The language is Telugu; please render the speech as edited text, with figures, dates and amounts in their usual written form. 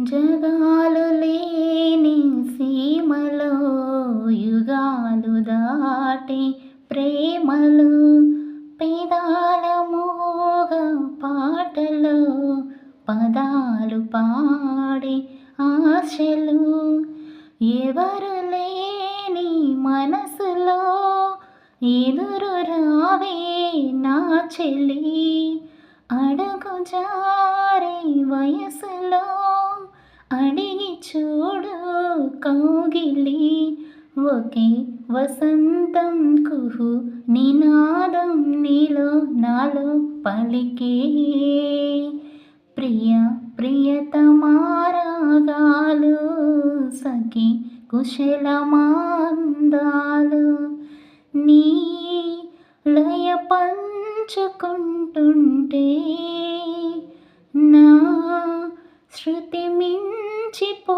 జగాలు లేని సీమలో యుగాలు దాటి ప్రేమలు పెదాల మోగ పాటలు పదాలు పాడే ఆశలు ఎవరు లేని మనసులో ఎదురు రావే నా చెల్లి అడుగు జారే వయసులో అడిగి చూడు కౌగిలి ఒకే వసంతం కుహు నినాదం నీలో నాలో పలికే ప్రియ ప్రియతమారాగాలు సఖి కుశలమాందాలు నీ లయ పంచుకుంటుంటే నా శృతి మించిపోతుంటే